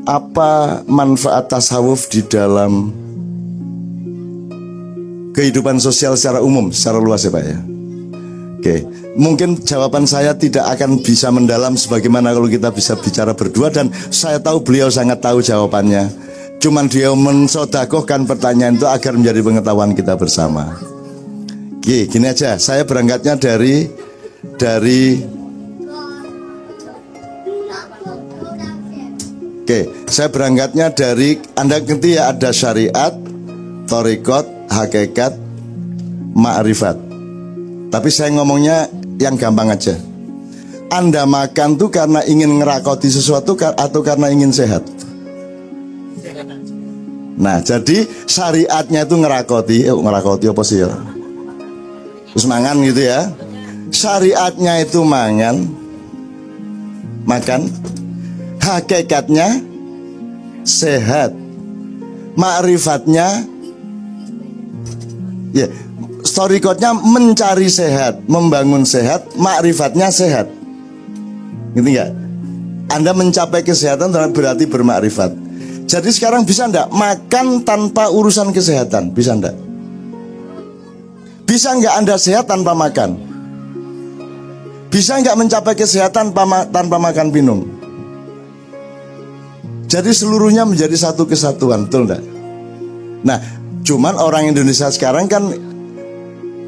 apa manfaat tasawuf di dalam kehidupan sosial secara umum, secara luas ya Pak ya? Oke, mungkin jawaban saya tidak akan bisa mendalam sebagaimana kalau kita bisa bicara berdua, dan saya tahu beliau sangat tahu jawabannya. Cuman dia mensodakohkan pertanyaan itu agar menjadi pengetahuan kita bersama. Oke, gini aja, saya berangkatnya dari saya berangkatnya dari, Anda ngerti ya, ada syariat, thariqat, hakikat, ma'rifat. Tapi saya ngomongnya yang gampang aja. Anda makan tuh karena ingin ngerakoti sesuatu atau karena ingin sehat? Nah, jadi syariatnya itu ngerakoti apa sih ya? Terus mangan gitu ya. Syariatnya itu makan. Hakikatnya sehat. Ma'rifatnya ya, thariqatnya mencari sehat, membangun sehat, ma'rifatnya sehat. Gitu enggak? Anda mencapai kesehatan berarti bermakrifat. Jadi sekarang bisa enggak makan tanpa urusan kesehatan? Bisa enggak? Bisa enggak Anda sehat tanpa makan? Bisa enggak mencapai kesehatan tanpa makan minum? Jadi seluruhnya menjadi satu kesatuan, betul enggak? Nah, cuman orang Indonesia sekarang kan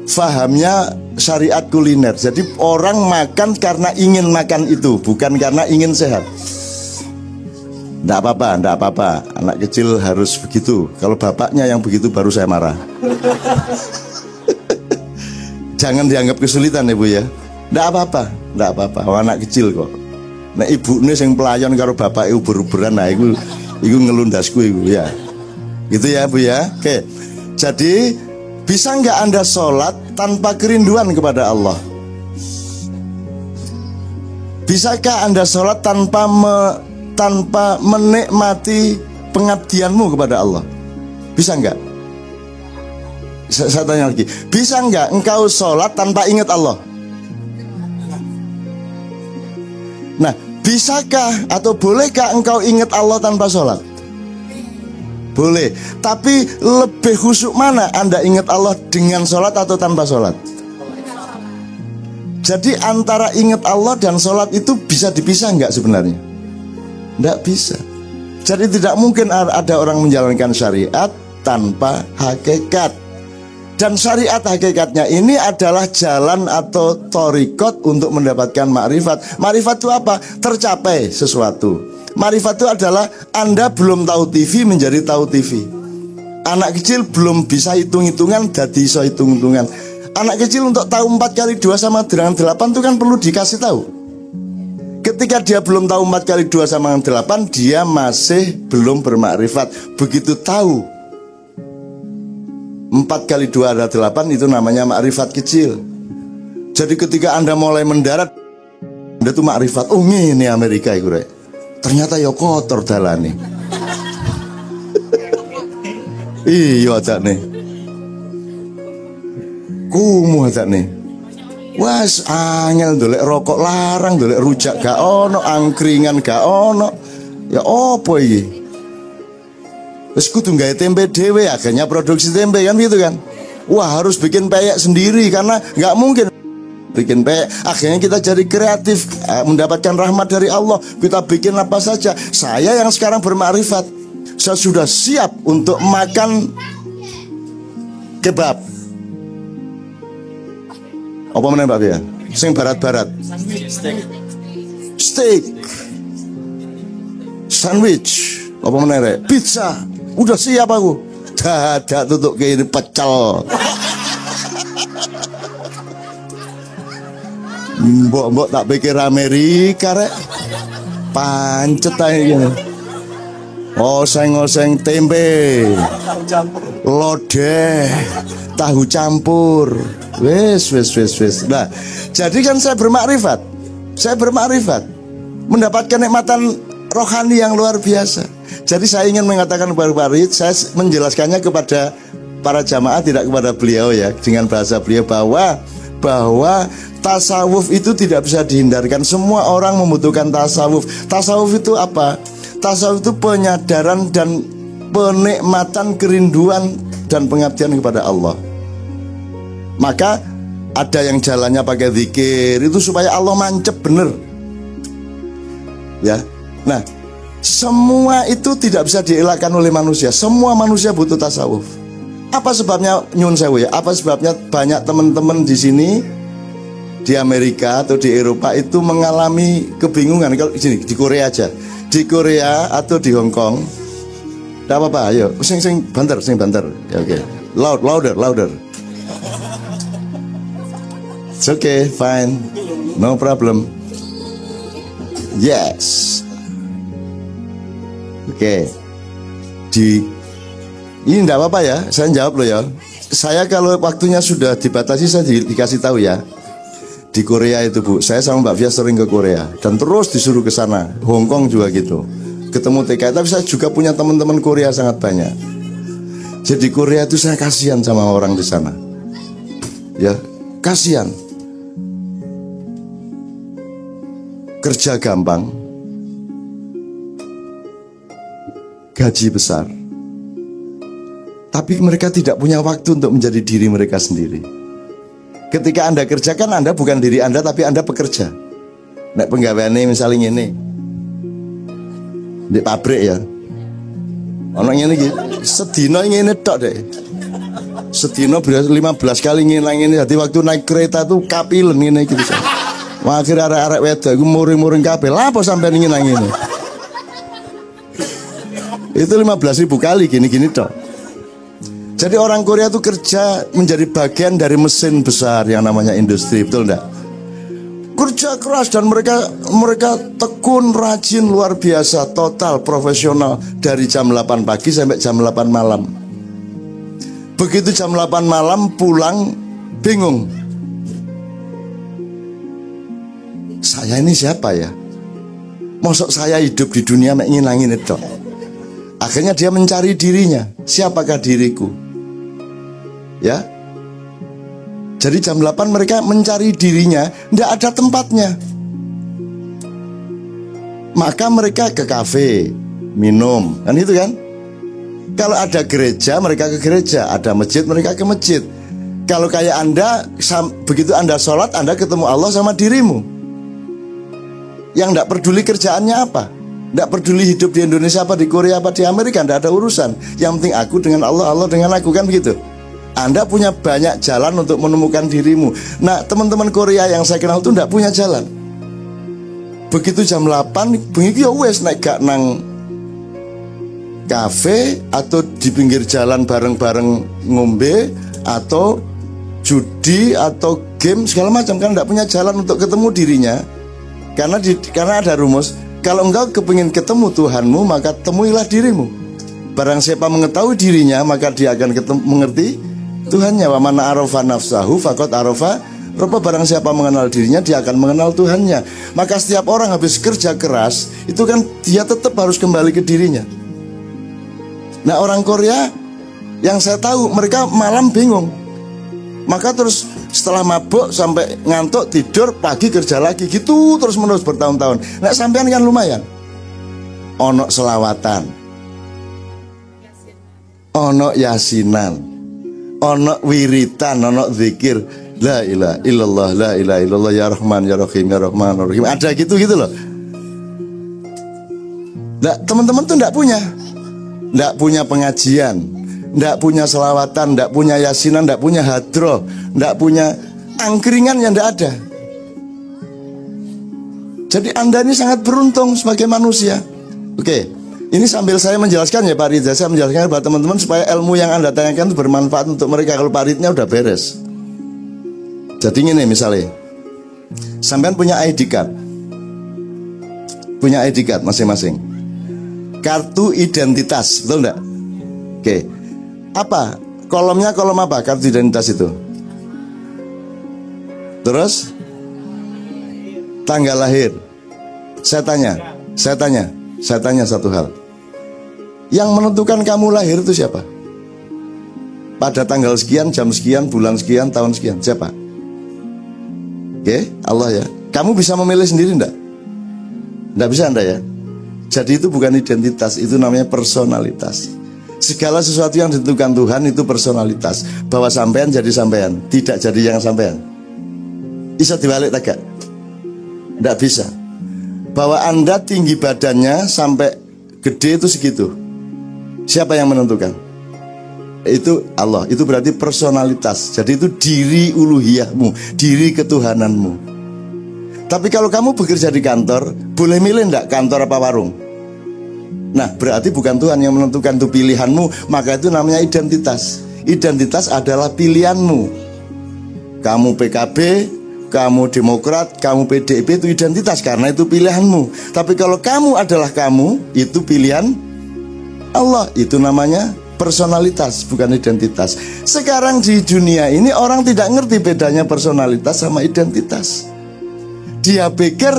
fahamnya syariat kuliner. Jadi orang makan karena ingin makan itu, bukan karena ingin sehat. Enggak apa-apa. Anak kecil harus begitu. Kalau bapaknya yang begitu baru saya marah. Jangan dianggap kesulitan ya Bu ya. Enggak apa-apa. Anak kecil kok. Nah ibu ini yang pelayan karo bapak uber-uberan, nah itu ngelundasku itu ya. Gitu ya Bu ya. Oke. Jadi bisa nggak Anda sholat tanpa kerinduan kepada Allah? Bisakah Anda sholat tanpa menikmati pengabdianmu kepada Allah? Bisa nggak? Saya tanya lagi. Bisa nggak engkau sholat tanpa ingat Allah? Nah, bisakah atau bolehkah engkau ingat Allah tanpa sholat? Boleh. Tapi lebih khusyuk mana Anda ingat Allah dengan sholat atau tanpa sholat? Jadi antara ingat Allah dan sholat itu bisa dipisah nggak sebenarnya? Nggak bisa. Jadi tidak mungkin ada orang menjalankan syariat tanpa hakikat. Dan syariat hakikatnya ini adalah jalan atau thariqat untuk mendapatkan ma'rifat. Ma'rifat itu apa? Tercapai sesuatu. Ma'rifat itu adalah Anda belum tahu TV menjadi tahu TV. Anak kecil belum bisa hitung-hitungan jadi iso hitung-hitungan. Anak kecil untuk tahu 4 kali 2 sama dengan 8 itu kan perlu dikasih tahu. Ketika dia belum tahu 4 kali 2 sama dengan 8, dia masih belum bermakrifat. Begitu tahu 4 kali 2 adalah 8, itu namanya makrifat kecil. Jadi ketika Anda mulai mendarat, Anda tuh makrifat. Oh ini Amerika itu rek. Ternyata ya kotor dalane. Iya ajak nih. Kumuh ajak nih. Was angel dolek rokok larang, dolek rujak gak ono, angkringan gak ono. Ya opo iki? Terus kudu nggawe tempe dhewe, akhirnya produksi tempe kan gitu kan. Wah harus bikin peyek sendiri karena nggak mungkin bikin peyek. Akhirnya kita jadi kreatif, mendapatkan rahmat dari Allah. Kita bikin apa saja. Saya yang sekarang bermakrifat, saya sudah siap untuk makan kebab. Apa meneh Pak ya? Sing barat-barat. Steak. Sandwich. Apa meneh rek? Pizza. Udah siap aku. Dadak tutuk ke ini pecel. Mbok tak pikir Amerika rek. Pancet aja. Oseng-oseng tempe, lodeh, tahu campur. Wes. Nah, jadi kan saya bermakrifat. Mendapatkan nikmatan rohani yang luar biasa. Jadi saya ingin mengatakan kepada Pak Rid, saya menjelaskannya kepada para jamaah, tidak kepada beliau ya, dengan bahasa beliau bahwa tasawuf itu tidak bisa dihindarkan. Semua orang membutuhkan tasawuf. Tasawuf itu apa? Tasawuf itu penyadaran dan penikmatan, kerinduan dan pengabdian kepada Allah. Maka ada yang jalannya pakai zikir itu supaya Allah mancep bener. Ya. Nah, semua itu tidak bisa dielakkan oleh manusia. Semua manusia butuh tasawuf. Apa sebabnya nyun sewu ya? Apa sebabnya banyak teman-teman di sini di Amerika atau di Eropa itu mengalami kebingungan? Kalau di sini di Korea aja, di Korea atau di Hong Kong, tidak apa-apa. Ayo, sing banter. Ya, oke. Louder. It's okay, fine, no problem. Yes. Oke. Ini enggak apa-apa ya, saya jawab loh ya. Saya kalau waktunya sudah dibatasi saya dikasih tahu ya. Di Korea itu Bu, saya sama Mbak Fia sering ke Korea dan terus disuruh ke sana. Hong Kong juga gitu. Ketemu TKI, tapi saya juga punya teman-teman Korea sangat banyak. Jadi Korea itu saya kasihan sama orang di sana. Ya, kasihan. Kerja gampang, gaji besar, tapi mereka tidak punya waktu untuk menjadi diri mereka sendiri. Ketika Anda kerjakan, Anda bukan diri Anda, tapi Anda pekerja. Nek penggaweane misalnya ini di pabrik ya, orang ini sedino ini tok deh. Sedino 15 kali ini. Jadi waktu naik kereta tuh kapilen ini gitu. Wah, akhirnya arek-arek wedok iku muring-muring kabeh. Lah apa sampean ingin nang ngene? Itu 15.000 kali gini-gini tok. Jadi orang Korea itu kerja menjadi bagian dari mesin besar yang namanya industri, betul enggak? Kerja keras dan mereka tekun, rajin, luar biasa, total profesional dari jam 8 pagi sampai jam 8 malam. Begitu jam 8 malam pulang bingung. Saya ini siapa ya? Mosok saya hidup di dunia mek nginangin itu. Akhirnya dia mencari dirinya. Siapakah diriku? Ya. Jadi jam 8 mereka mencari dirinya, tidak ada tempatnya. Maka mereka ke kafe, minum, kan itu kan? Kalau ada gereja, mereka ke gereja. Ada masjid, mereka ke masjid. Kalau kayak Anda, begitu Anda sholat, Anda ketemu Allah sama dirimu. Yang tidak peduli kerjaannya apa, tidak peduli hidup di Indonesia apa di Korea apa di Amerika, tidak ada urusan. Yang penting aku dengan Allah, Allah dengan aku, kan begitu. Anda punya banyak jalan untuk menemukan dirimu. Nah, teman-teman Korea yang saya kenal itu tidak punya jalan. Begitu jam 8 bengi ya wes naik gak nang kafe atau di pinggir jalan bareng-bareng ngombe atau judi atau game segala macam, kan tidak punya jalan untuk ketemu dirinya. Karena ada rumus, kalau engkau kepingin ketemu Tuhanmu, maka temuilah dirimu. Barang siapa mengetahui dirinya, maka dia akan mengerti Tuhannya. Wa man arafa nafsahu faqad arafa rabba. Barang siapa mengenal dirinya, dia akan mengenal Tuhannya. Maka setiap orang habis kerja keras, itu kan dia tetap harus kembali ke dirinya. Nah, orang Korea yang saya tahu, mereka malam bingung. Maka terus setelah mabuk sampai ngantuk tidur, pagi kerja lagi, gitu terus menerus bertahun-tahun. Nah, sampean kan lumayan. Ono selawatan, ono yasinan, ono wiritan, ono zikir, la ilaha illallah, la ilaha illallah, ya Rahman, ya Rahim, ya Rahman, ya Rahim. Ada gitu loh. Nah, teman-teman tuh enggak punya pengajian, ndak punya selawatan, ndak punya yasinan, ndak punya hadroh, ndak punya angkringan, yang ndak ada. Jadi Anda ini sangat beruntung sebagai manusia. Oke, ini sambil saya menjelaskan ya Pak Ridza, saya menjelaskan kepada teman-teman supaya ilmu yang Anda tanyakan itu bermanfaat untuk mereka. Kalau Pak Ridnya udah beres. Jadi ini misalnya, sampean punya ID card, masing-masing, kartu identitas, betul ndak? Oke. Apa? Kolomnya kolom apa? Kartu identitas itu. Terus tanggal lahir. Saya tanya satu hal. Yang menentukan kamu lahir itu siapa? Pada tanggal sekian, jam sekian, bulan sekian, tahun sekian, siapa? Oke, Allah ya. Kamu bisa memilih sendiri enggak? Enggak bisa Anda ya. Jadi itu bukan identitas, itu namanya personalitas. Segala sesuatu yang ditentukan Tuhan itu personalitas. Bahwa sampean jadi sampean, tidak jadi yang sampean. Bisa dibalik tak? Tidak bisa. Bahwa Anda tinggi badannya sampai gede itu segitu. Siapa yang menentukan? Itu Allah. Itu berarti personalitas. Jadi itu diri uluhiyahmu, diri ketuhananmu. Tapi kalau kamu bekerja di kantor, boleh milih enggak kantor apa warung? Nah, berarti bukan Tuhan yang menentukan, itu pilihanmu. Maka itu namanya identitas. Identitas adalah pilihanmu. Kamu PKB, kamu Demokrat, kamu PDIP, itu identitas karena itu pilihanmu. Tapi kalau kamu adalah kamu, itu pilihan Allah. Itu namanya personalitas, bukan identitas. Sekarang di dunia ini orang tidak ngerti bedanya personalitas sama identitas. Dia pikir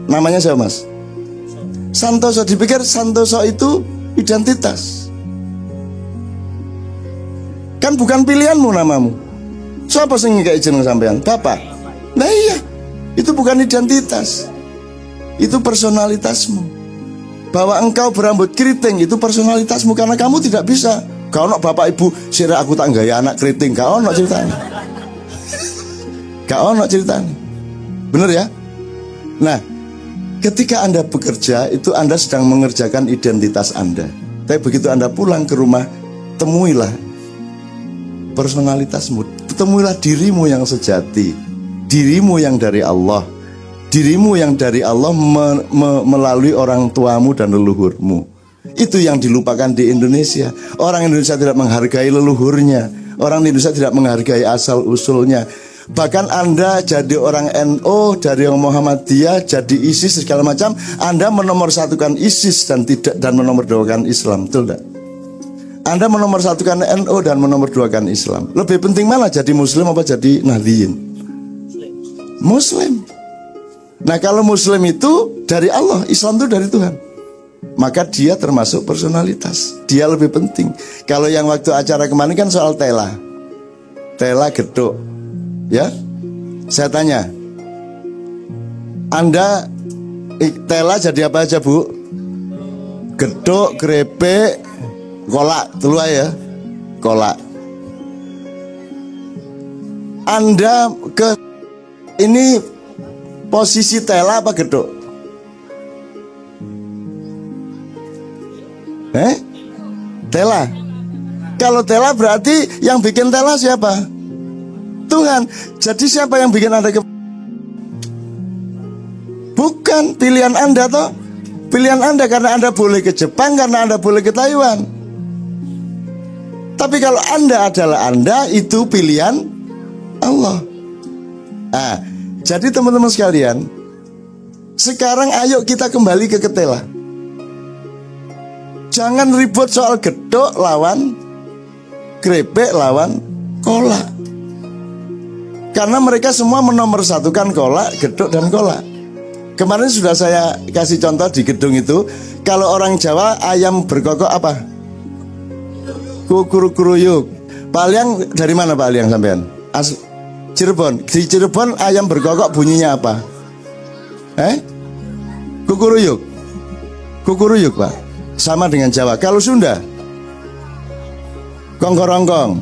namanya siapa, Mas? Santoso. Dipikir Santoso itu identitas. Kan bukan pilihanmu namamu. Siapa sing ngekek jeneng sampean? Bapak. Nah iya, itu bukan identitas. Itu personalitasmu. Bahwa engkau berambut keriting itu personalitasmu, karena kamu tidak bisa. Gak ono bapak ibu sira aku tak gaya anak keriting, gak ono ceritanya. Gak ono ceritanya. Bener ya? Nah, ketika Anda bekerja, itu Anda sedang mengerjakan identitas Anda. Tapi begitu Anda pulang ke rumah, temuilah personalitasmu. Temuilah dirimu yang sejati, dirimu yang dari Allah, dirimu yang dari Allah melalui orang tuamu dan leluhurmu. Itu yang dilupakan di Indonesia. Orang Indonesia tidak menghargai leluhurnya. Orang Indonesia tidak menghargai asal-usulnya. Bahkan Anda jadi orang NU, dari orang Muhammadiyah, jadi ISIS segala macam, Anda menomorsatukan ISIS dan menomorduakan Islam, betul tidak? Anda menomorsatukan NU dan menomorduakan Islam. Lebih penting mana, jadi Muslim apa jadi Nahdliyin? Muslim. Nah, kalau Muslim itu dari Allah, Islam itu dari Tuhan, maka dia termasuk personalitas. Dia lebih penting. Kalau yang waktu acara kemarin kan soal tela geduk. Ya, saya tanya, Anda tela jadi apa aja, Bu? Geduk, krepek, kolak, telu ya, kolak. Anda ke ini posisi tela apa geduk? Tela. Kalau tela berarti yang bikin tela siapa? Tuhan. Jadi siapa yang bikin Anda bukan pilihan Anda toh. Pilihan Anda karena Anda boleh ke Jepang, karena Anda boleh ke Taiwan. Tapi kalau Anda adalah Anda, itu pilihan Allah. Nah, jadi teman-teman sekalian, sekarang ayo kita kembali ke ketela. Jangan ribut soal gedok lawan krepek lawan kolak. Karena mereka semua menomorsatukan kolak, geduk dan kolak. Kemarin sudah saya kasih contoh di gedung itu. Kalau orang Jawa ayam berkokok apa? Kukuruyuk. Pak Aliang dari mana Pak Aliang sampean? Cirebon. Di Cirebon ayam berkokok bunyinya apa? Kukuruyuk. Kukuruyuk Pak. Sama dengan Jawa. Kalau Sunda, kongkorongkong.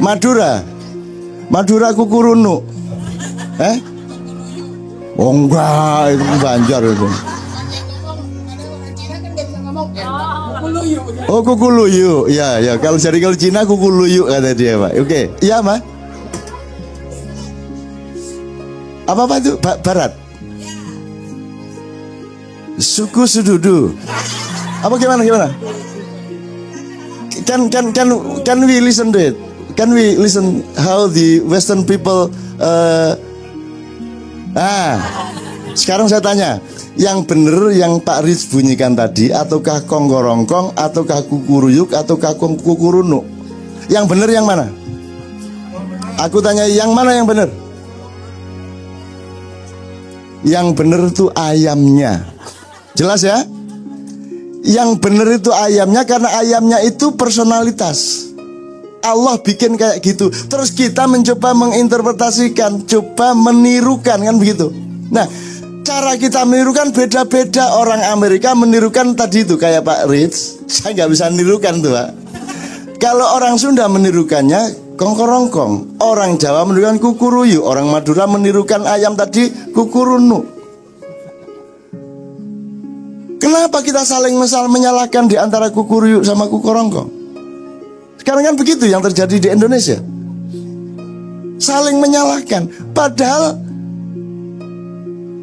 Madura kukurunu. Oh enggak, itu Banjar itu. Oh kukuluyu. Ya, kalau Cina kukuluyu kata dia, Pak. Oke. Iya, Mas. Apa itu? Barat. Suku Sududu. Apa gimana? Can we listen to it? Can we listen how the Western people sekarang saya tanya, yang benar yang Pak Riz bunyikan tadi, ataukah kongkorongkong, ataukah kukuruyuk, ataukah kukurunu? Yang benar yang mana? Aku tanya, yang mana yang benar? Yang benar itu ayamnya. Jelas ya? Yang benar itu ayamnya, karena ayamnya itu personalitas. Allah bikin kayak gitu. Terus kita mencoba menginterpretasikan, coba menirukan, kan begitu. Nah, Cara kita menirukan beda-beda. Orang Amerika menirukan tadi itu kayak Pak Ritz. Saya nggak bisa menirukan tuh Pak. Kalau orang Sunda menirukannya kongkorongkong, orang Jawa menirukan kukuruyu, orang Madura menirukan ayam tadi kukurunu. Kenapa kita saling menyalahkan di antara kukuruyu sama kukorongkong? Sekarang kan begitu yang terjadi di Indonesia. Saling menyalahkan. Padahal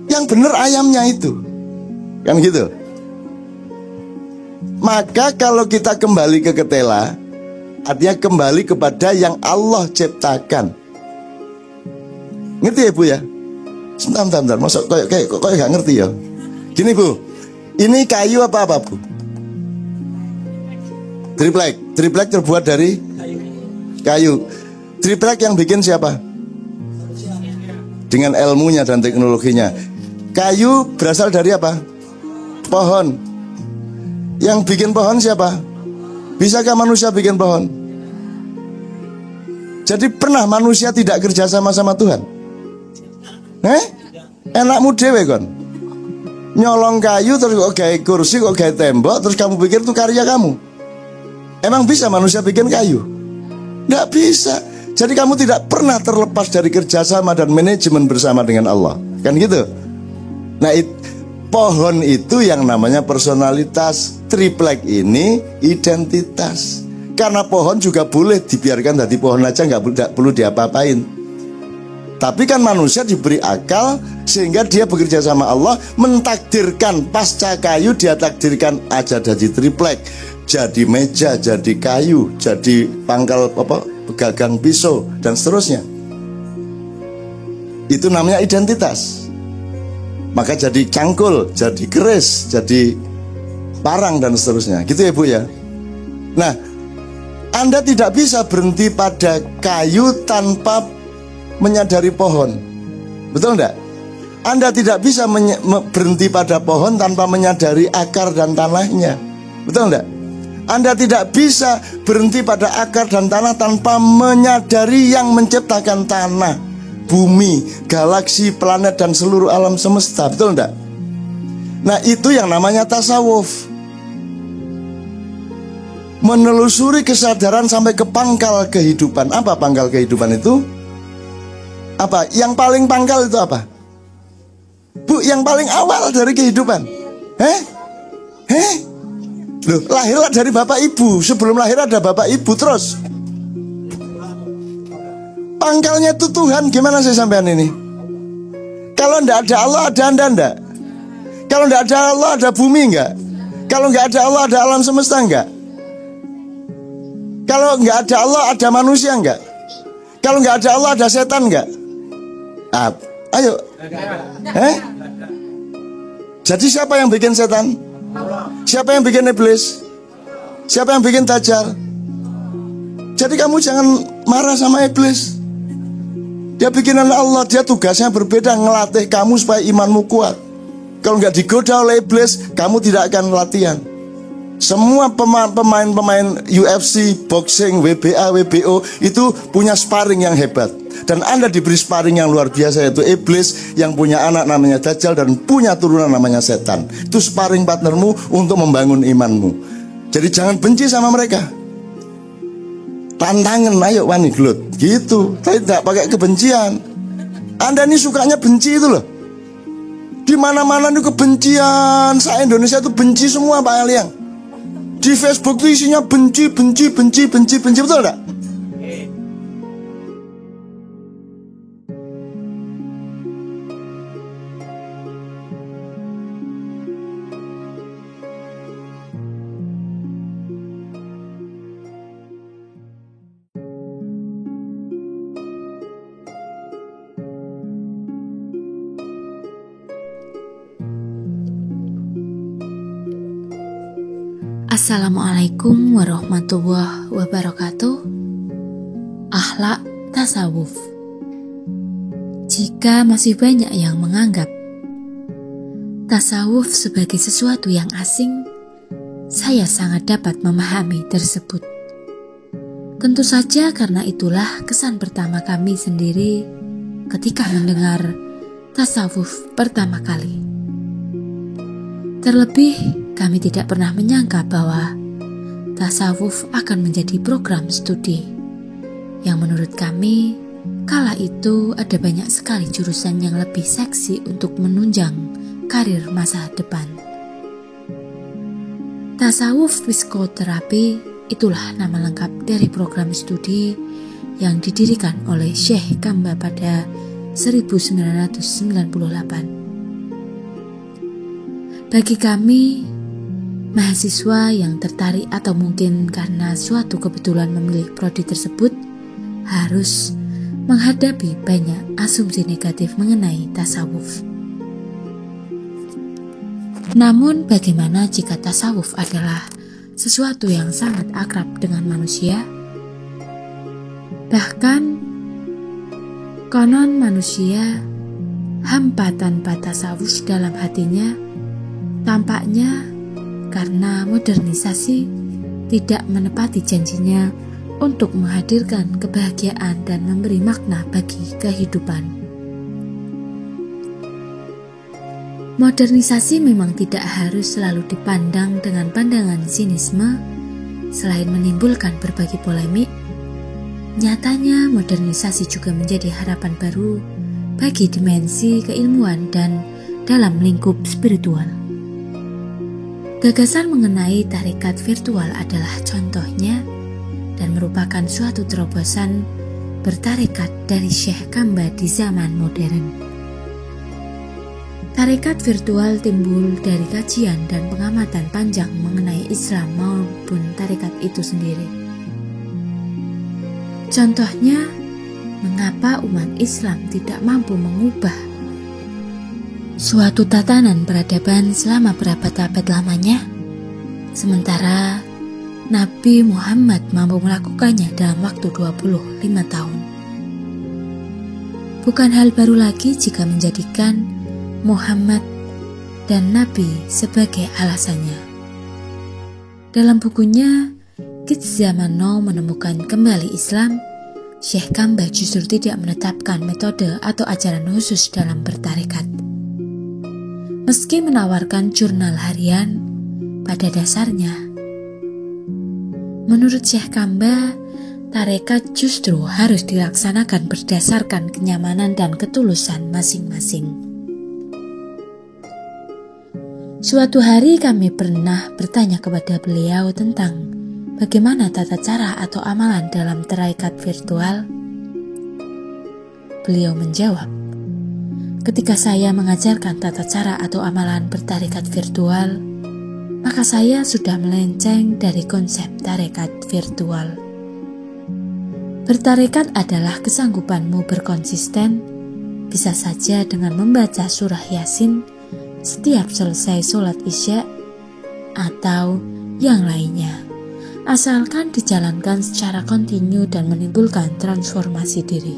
yang benar ayamnya itu. Kan gitu. Maka kalau kita kembali ke ketela, artinya kembali kepada yang Allah ciptakan. Ngerti ya Bu ya? Sebentar. Masuk kayak gak ngerti ya. Gini Bu, ini kayu apa Bu? Triplek terbuat dari kayu. Triplek yang bikin siapa? Dengan ilmunya dan teknologinya. Kayu berasal dari apa? Pohon. Yang bikin pohon siapa? Bisakah manusia bikin pohon? Jadi pernah manusia tidak kerja sama Tuhan? Enakmu dewe kon. Nyolong kayu terus kok gawe kursi, kok gawe tembok, terus kamu pikir itu karya kamu. Emang bisa manusia bikin kayu? Nggak bisa. Jadi kamu tidak pernah terlepas dari kerjasama dan manajemen bersama dengan Allah. Kan gitu. Nah pohon itu yang namanya personalitas. Triplek ini identitas. Karena pohon juga boleh dibiarkan jadi pohon aja, nggak perlu diapa-apain. Tapi kan manusia diberi akal sehingga dia bekerja sama Allah, mentakdirkan pasca kayu, dia takdirkan aja jadi triplek, jadi meja, jadi kayu, jadi pangkal gagang pisau dan seterusnya. Itu namanya identitas. Maka jadi cangkul, jadi keris, jadi parang dan seterusnya. Gitu ya Bu ya. Nah, Anda tidak bisa berhenti pada kayu tanpa menyadari pohon. Betul enggak? Anda tidak bisa berhenti pada pohon tanpa menyadari akar dan tanahnya. Betul enggak? Anda tidak bisa berhenti pada akar dan tanah tanpa menyadari yang menciptakan tanah, bumi, galaksi, planet, dan seluruh alam semesta. Betul enggak? Nah itu yang namanya tasawuf. Menelusuri kesadaran sampai ke pangkal kehidupan. Apa pangkal kehidupan itu? Apa? Yang paling pangkal itu apa? Bu, yang paling awal dari kehidupan. Loh, lahirlah dari bapak ibu. Sebelum lahir ada bapak ibu terus. Pangkalnya itu Tuhan. Gimana saya sampean ini? Kalau enggak ada Allah, ada Anda enggak? Kalau enggak ada Allah, ada bumi enggak? Kalau enggak ada Allah, ada alam semesta enggak? Kalau enggak ada Allah, ada manusia enggak? Kalau enggak ada Allah, ada setan enggak? Ayo. Jadi siapa yang bikin setan? Siapa yang bikin iblis? Siapa yang bikin Dajjal? Jadi kamu jangan marah sama iblis. Dia bikinan Allah, dia tugasnya berbeda, ngelatih kamu supaya imanmu kuat. Kalau nggak digoda oleh iblis, kamu tidak akan latihan. Semua pemain-pemain UFC, boxing, WBA, WBO itu punya sparring yang hebat. Dan Anda diberi sparring yang luar biasa, yaitu iblis yang punya anak namanya Dajjal dan punya turunan namanya setan. Itu sparring partnermu untuk membangun imanmu. Jadi jangan benci sama mereka. Tantangan, ayo wani gelut gitu. Tapi tidak pakai kebencian. Anda ini sukanya benci itu loh. Di mana-mana itu kebencian. Se-Indonesia itu benci semua Pak Eliang. Di Facebook itu isinya benci, betul enggak? Assalamualaikum warahmatullahi wabarakatuh. Akhlak tasawuf. Jika masih banyak yang menganggap tasawuf sebagai sesuatu yang asing, saya sangat dapat memahami tersebut. Tentu saja karena itulah kesan pertama kami sendiri ketika mendengar tasawuf pertama kali. Terlebih, kami tidak pernah menyangka bahwa tasawuf akan menjadi program studi yang menurut kami kala itu ada banyak sekali jurusan yang lebih seksi untuk menunjang karir masa depan. Tasawuf psikoterapi itulah nama lengkap dari program studi yang didirikan oleh Syekh Kamba pada 1998. Bagi kami, mahasiswa yang tertarik atau mungkin karena suatu kebetulan memilih prodi tersebut harus menghadapi banyak asumsi negatif mengenai tasawuf. Namun bagaimana jika tasawuf adalah sesuatu yang sangat akrab dengan manusia? Bahkan konon manusia hampa tanpa tasawuf dalam hatinya, tampaknya karena modernisasi tidak menepati janjinya untuk menghadirkan kebahagiaan dan memberi makna bagi kehidupan. Modernisasi memang tidak harus selalu dipandang dengan pandangan sinisme. Selain menimbulkan berbagai polemik, nyatanya modernisasi juga menjadi harapan baru bagi dimensi keilmuan dan dalam lingkup spiritual. Gagasan mengenai tarekat virtual adalah contohnya dan merupakan suatu terobosan bertarekat dari Syekh Kamba di zaman modern. Tarekat virtual timbul dari kajian dan pengamatan panjang mengenai Islam maupun tarekat itu sendiri. Contohnya, mengapa umat Islam tidak mampu mengubah suatu tatanan peradaban selama berabad-abad lamanya, sementara Nabi Muhammad mampu melakukannya dalam waktu 25 tahun. Bukan hal baru lagi jika menjadikan Muhammad dan Nabi sebagai alasannya. Dalam bukunya Kids Zaman Now Menemukan Kembali Islam, Syekh Kamba justru tidak menetapkan metode atau ajaran khusus dalam bertarekat. Meski menawarkan jurnal harian, pada dasarnya menurut Syekh Kamba, tarekat justru harus dilaksanakan berdasarkan kenyamanan dan ketulusan masing-masing. Suatu hari kami pernah bertanya kepada beliau tentang bagaimana tata cara atau amalan dalam tarekat virtual. Beliau menjawab, ketika saya mengajarkan tata cara atau amalan bertarekat virtual, maka saya sudah melenceng dari konsep tarekat virtual. Bertarekat adalah kesanggupanmu berkonsisten, bisa saja dengan membaca surah Yasin setiap selesai sholat isya atau yang lainnya, asalkan dijalankan secara kontinu dan menimbulkan transformasi diri.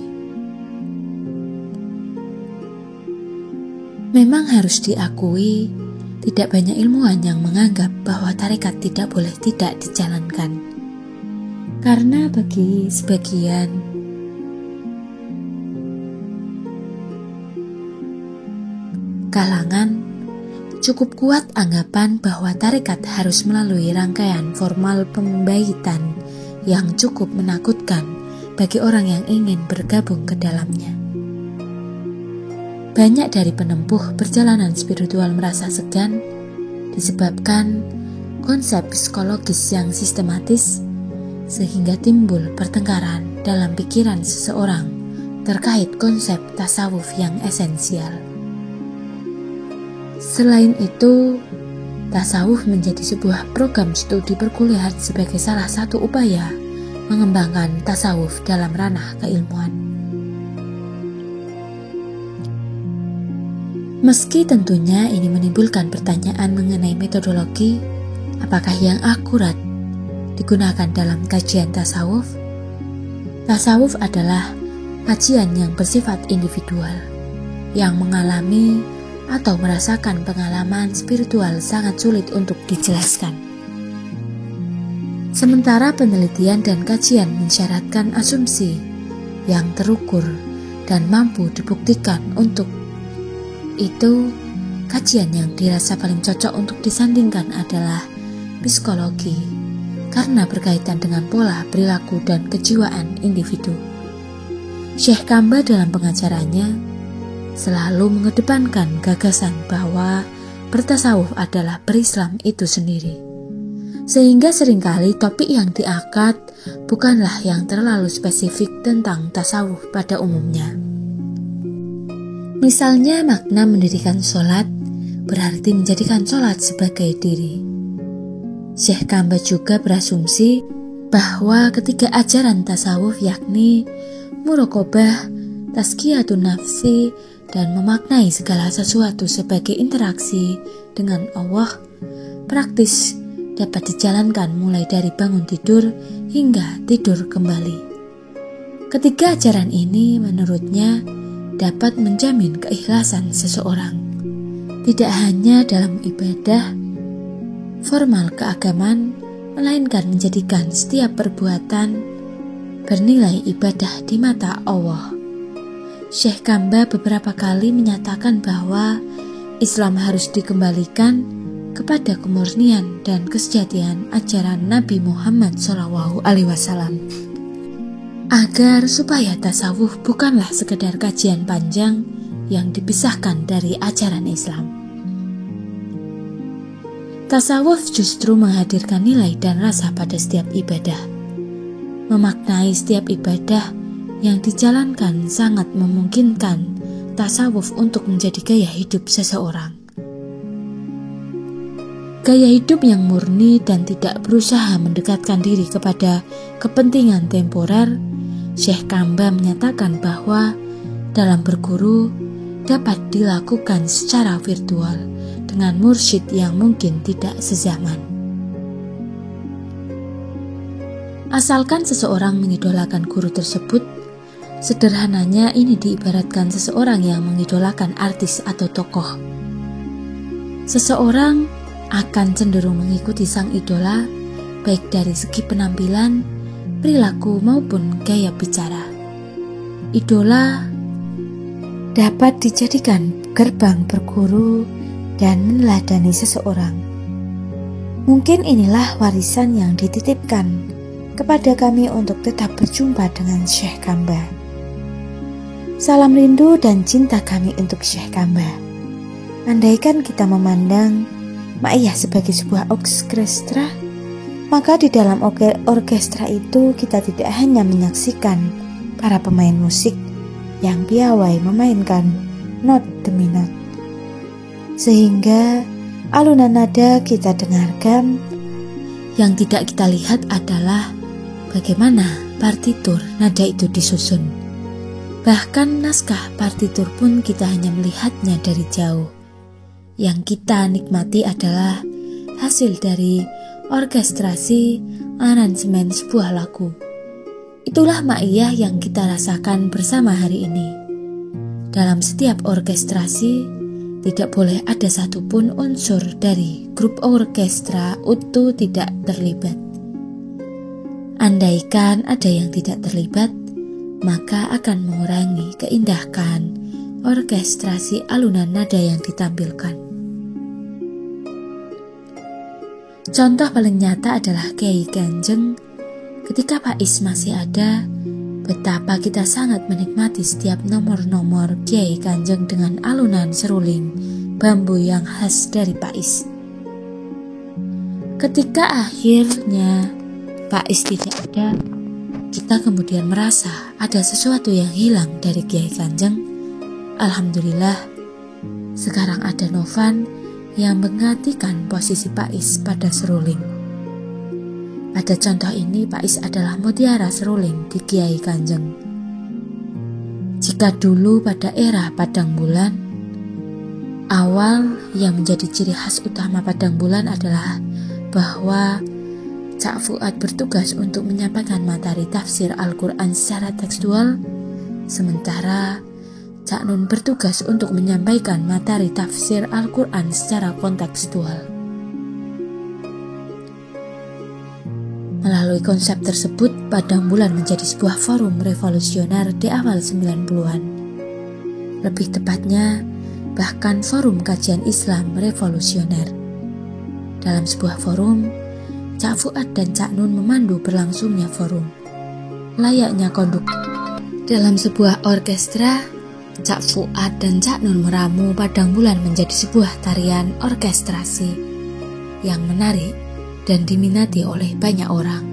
Memang harus diakui, tidak banyak ilmuwan yang menganggap bahwa tarekat tidak boleh tidak dijalankan. Karena bagi sebagian kalangan, cukup kuat anggapan bahwa tarekat harus melalui rangkaian formal pembaitan yang cukup menakutkan bagi orang yang ingin bergabung ke dalamnya. Banyak dari penempuh perjalanan spiritual merasa segan disebabkan konsep psikologis yang sistematis, sehingga timbul pertengkaran dalam pikiran seseorang terkait konsep tasawuf yang esensial. Selain itu, tasawuf menjadi sebuah program studi perkuliahan sebagai salah satu upaya mengembangkan tasawuf dalam ranah keilmuan. Meski tentunya ini menimbulkan pertanyaan mengenai metodologi, apakah yang akurat digunakan dalam kajian tasawuf? Tasawuf adalah kajian yang bersifat individual, yang mengalami atau merasakan pengalaman spiritual sangat sulit untuk dijelaskan. Sementara penelitian dan kajian mensyaratkan asumsi yang terukur dan mampu dibuktikan untuk itu, kajian yang dirasa paling cocok untuk disandingkan adalah psikologi, karena berkaitan dengan pola perilaku dan kejiwaan individu. Syekh Kamba dalam pengajarannya selalu mengedepankan gagasan bahwa bertasawuf adalah berislam itu sendiri. Sehingga seringkali topik yang diangkat bukanlah yang terlalu spesifik tentang tasawuf pada umumnya. Misalnya makna mendirikan sholat berarti menjadikan sholat sebagai diri. Syekh Kamba juga berasumsi bahwa ketiga ajaran tasawuf yakni muraqabah, tazkiyatun nafsi, dan memaknai segala sesuatu sebagai interaksi dengan Allah praktis dapat dijalankan mulai dari bangun tidur hingga tidur kembali. Ketiga ajaran ini menurutnya dapat menjamin keikhlasan seseorang, tidak hanya dalam ibadah formal keagamaan, melainkan menjadikan setiap perbuatan bernilai ibadah di mata Allah. Syekh Kamba beberapa kali menyatakan bahwa Islam harus dikembalikan kepada kemurnian dan kesejatian ajaran Nabi Muhammad SAW, agar supaya tasawuf bukanlah sekedar kajian panjang yang dipisahkan dari ajaran Islam. Tasawuf justru menghadirkan nilai dan rasa pada setiap ibadah. Memaknai setiap ibadah yang dijalankan sangat memungkinkan tasawuf untuk menjadi gaya hidup seseorang. Gaya hidup yang murni dan tidak berusaha mendekatkan diri kepada kepentingan temporer. Syekh Kamba menyatakan bahwa dalam berguru dapat dilakukan secara virtual dengan mursyid yang mungkin tidak sezaman. Asalkan seseorang mengidolakan guru tersebut, sederhananya ini diibaratkan seseorang yang mengidolakan artis atau tokoh. Seseorang akan cenderung mengikuti sang idola, baik dari segi penampilan, perilaku maupun gaya bicara. Idola dapat dijadikan gerbang berguru dan meneladani seseorang. Mungkin inilah warisan yang dititipkan kepada kami untuk tetap berjumpa dengan Syekh Kamba. Salam rindu dan cinta kami untuk Syekh Kamba. Andaikan kita memandang Ma'iyah sebagai sebuah orkestra, maka di dalam orkestra itu kita tidak hanya menyaksikan para pemain musik yang piawai memainkan not demi not, sehingga alunan nada kita dengarkan. Yang tidak kita lihat adalah bagaimana partitur nada itu disusun. Bahkan naskah partitur pun kita hanya melihatnya dari jauh. Yang kita nikmati adalah hasil dari orkestrasi aransemen sebuah lagu. Itulah ma'iyah yang kita rasakan bersama hari ini. Dalam setiap orkestrasi, tidak boleh ada satupun unsur dari grup orkestra utuh tidak terlibat. Andaikan ada yang tidak terlibat, maka akan mengurangi keindahan orkestrasi alunan nada yang ditampilkan. Contoh paling nyata adalah Kiai Kanjeng. Ketika Faiz masih ada, betapa kita sangat menikmati setiap nomor-nomor Kiai Kanjeng dengan alunan seruling bambu yang khas dari Faiz. Ketika akhirnya Faiz tidak ada, kita kemudian merasa ada sesuatu yang hilang dari Kiai Kanjeng. Alhamdulillah, sekarang ada Novan yang menggantikan posisi Faiz pada seruling. Pada contoh ini, Faiz adalah mutiara seruling di Kiai Kanjeng. Jika dulu pada era Padang Bulan, awal yang menjadi ciri khas utama Padang Bulan adalah bahwa Cak Fuad bertugas untuk menyampaikan materi tafsir Al-Quran secara tekstual, sementara Cak Nun bertugas untuk menyampaikan materi tafsir Al-Quran secara kontekstual. Melalui konsep tersebut, Padang Bulan menjadi sebuah forum revolusioner di awal 90-an. Lebih tepatnya, bahkan forum kajian Islam revolusioner. Dalam sebuah forum, Cak Fuad dan Cak Nun memandu berlangsungnya forum. Layaknya konduktor dalam sebuah orkestra, Cak Fuad dan Cak Nun meramu Padang Bulan menjadi sebuah tarian orkestrasi yang menarik dan diminati oleh banyak orang.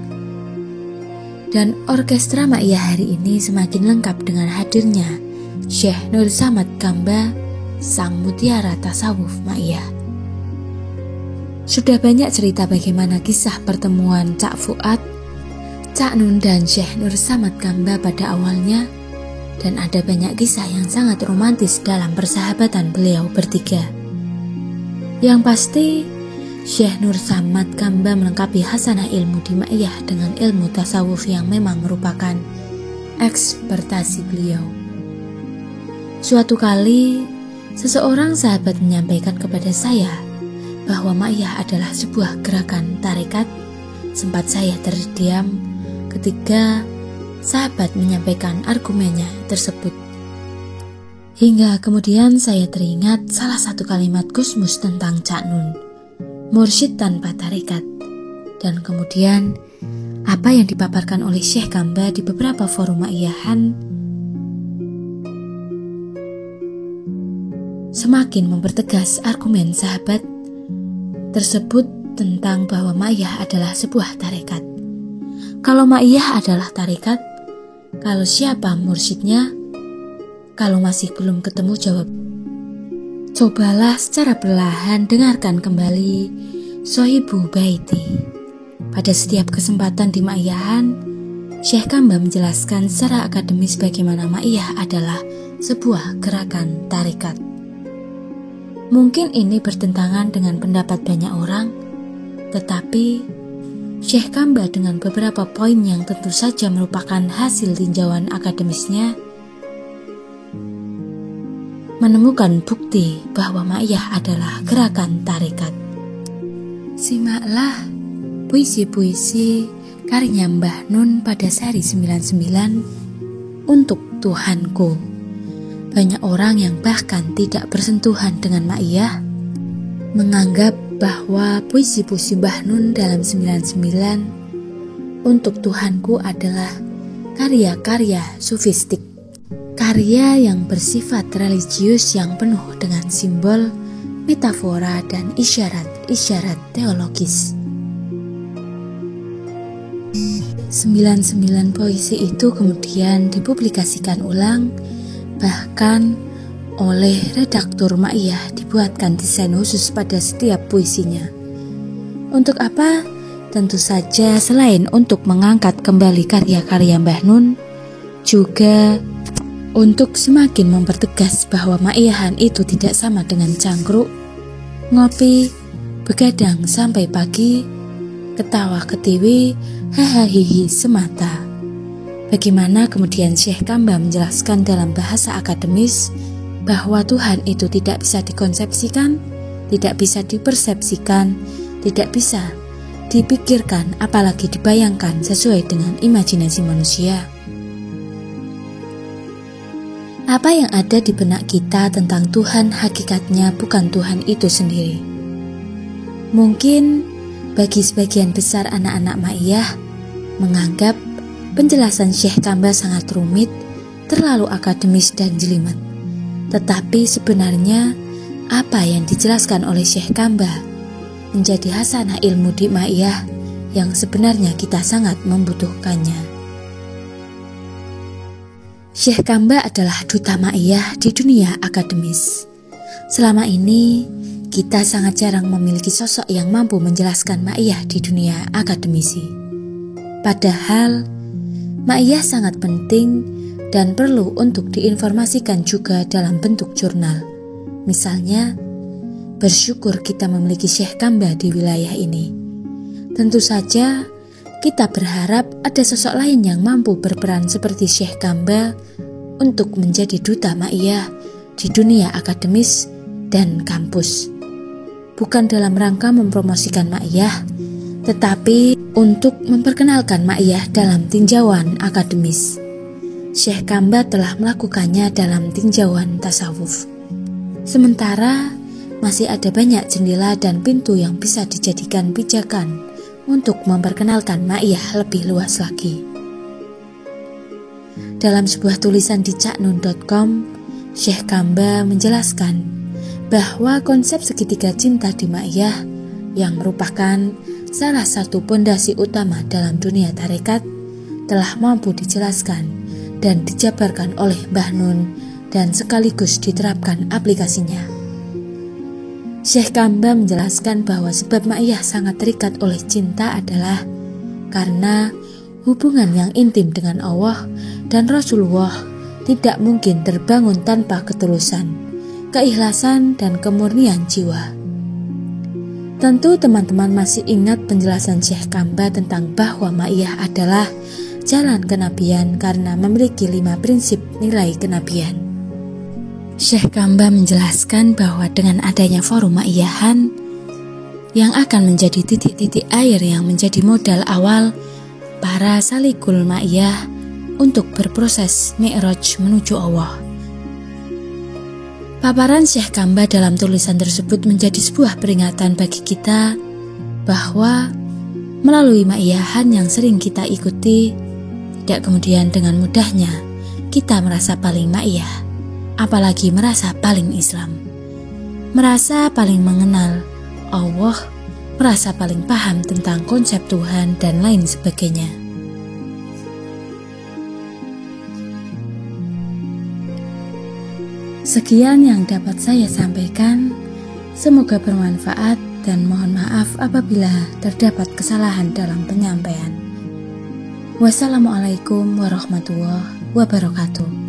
Dan orkestra Ma'iyah hari ini semakin lengkap dengan hadirnya Syekh Nur Samad Kamba, sang mutiara tasawuf Ma'iyah. Sudah banyak cerita bagaimana kisah pertemuan Cak Fuad, Cak Nun dan Syekh Nur Samad Kamba pada awalnya, dan ada banyak kisah yang sangat romantis dalam persahabatan beliau bertiga. Yang pasti, Syekh Nur Samad Kamba melengkapi hasanah ilmu di Ma'iyah dengan ilmu tasawuf yang memang merupakan ekspertasi beliau. Suatu kali, seseorang sahabat menyampaikan kepada saya bahwa Ma'iyah adalah sebuah gerakan tarekat. Sempat saya terdiam ketika sahabat menyampaikan argumennya tersebut. Hingga kemudian saya teringat salah satu kalimat Gusmus tentang Cak Nun, mursyid tanpa tarekat. Dan kemudian apa yang dipaparkan oleh Syekh Kamba di beberapa forum Ma'iyahan semakin mempertegas argumen sahabat tersebut tentang bahwa Ma'iyah adalah sebuah tarekat. Kalau Ma'iyah adalah tarekat, kalau siapa mursyidnya? Kalau masih belum ketemu jawab, cobalah secara perlahan dengarkan kembali Sohibu Baiti. Pada setiap kesempatan di Ma'iyahan, Syekh Kamba menjelaskan secara akademis bagaimana Ma'iyah adalah sebuah gerakan tarekat. Mungkin ini bertentangan dengan pendapat banyak orang, tetapi Syekh Kamba dengan beberapa poin yang tentu saja merupakan hasil tinjauan akademisnya menemukan bukti bahwa Ma'iyah adalah gerakan tarekat. Simaklah puisi-puisi karya Mbah Nun pada seri 99 untuk Tuhanku. Banyak orang yang bahkan tidak bersentuhan dengan Ma'iyah menganggap bahwa puisi-puisi Mbah Nun dalam 99 untuk Tuhanku adalah karya-karya sufistik, karya yang bersifat religius yang penuh dengan simbol, metafora, dan isyarat-isyarat teologis. 99 puisi itu kemudian dipublikasikan ulang, bahkan oleh redaktur Ma'iyah dibuatkan desain khusus pada setiap puisinya. Untuk apa? Tentu saja selain untuk mengangkat kembali karya-karya Mbah Nun, juga untuk semakin mempertegas bahwa Ma'iyahan itu tidak sama dengan cangkruk, ngopi, begadang sampai pagi, ketawa ketiwi, hahaha semata. Bagaimana kemudian Syekh Kamba menjelaskan dalam bahasa akademis bahwa Tuhan itu tidak bisa dikonsepsikan, tidak bisa dipersepsikan, tidak bisa dipikirkan, apalagi dibayangkan sesuai dengan imajinasi manusia. Apa yang ada di benak kita tentang Tuhan hakikatnya bukan Tuhan itu sendiri. Mungkin bagi sebagian besar anak-anak Ma'iyah menganggap penjelasan Syekh Kamba sangat rumit, terlalu akademis dan jelimet. Tetapi sebenarnya apa yang dijelaskan oleh Syekh Kamba menjadi hasanah ilmu di Ma'iyah yang sebenarnya kita sangat membutuhkannya. Syekh Kamba adalah duta Ma'iyah di dunia akademis. Selama ini kita sangat jarang memiliki sosok yang mampu menjelaskan Ma'iyah di dunia akademisi. Padahal Ma'iyah sangat penting dan perlu untuk diinformasikan juga dalam bentuk jurnal. Misalnya, bersyukur kita memiliki Syekh Kamba di wilayah ini. Tentu saja, kita berharap ada sosok lain yang mampu berperan seperti Syekh Kamba untuk menjadi duta Ma'iyah di dunia akademis dan kampus. Bukan dalam rangka mempromosikan Ma'iyah, tetapi untuk memperkenalkan Ma'iyah dalam tinjauan akademis. Syekh Kamba telah melakukannya dalam tinjauan tasawuf. Sementara masih ada banyak jendela dan pintu yang bisa dijadikan pijakan untuk memperkenalkan Ma'iyah lebih luas lagi. Dalam sebuah tulisan di caknun.com, Syekh Kamba menjelaskan bahwa konsep segitiga cinta di Ma'iyah yang merupakan salah satu pondasi utama dalam dunia tarekat telah mampu dijelaskan dan dijabarkan oleh Mbah Nun dan sekaligus diterapkan aplikasinya. Syekh Kamba menjelaskan bahwa sebab Ma'iyah sangat terikat oleh cinta adalah karena hubungan yang intim dengan Allah dan Rasulullah tidak mungkin terbangun tanpa ketulusan, keikhlasan, dan kemurnian jiwa. Tentu teman-teman masih ingat penjelasan Syekh Kamba tentang bahwa Ma'iyah adalah jalan kenabian karena memiliki 5 prinsip nilai kenabian. Syekh Kamba menjelaskan bahwa dengan adanya forum Ma'iyahan yang akan menjadi titik-titik air yang menjadi modal awal para salikul Ma'iyah untuk berproses mi'raj menuju Allah. Paparan Syekh Kamba dalam tulisan tersebut menjadi sebuah peringatan bagi kita bahwa melalui Ma'iyahan yang sering kita ikuti, tidak kemudian dengan mudahnya kita merasa paling Ma'iyah, apalagi merasa paling Islam, merasa paling mengenal Allah, merasa paling paham tentang konsep Tuhan dan lain sebagainya. Sekian yang dapat saya sampaikan, semoga bermanfaat dan mohon maaf apabila terdapat kesalahan dalam penyampaian. Wassalamualaikum warahmatullahi wabarakatuh.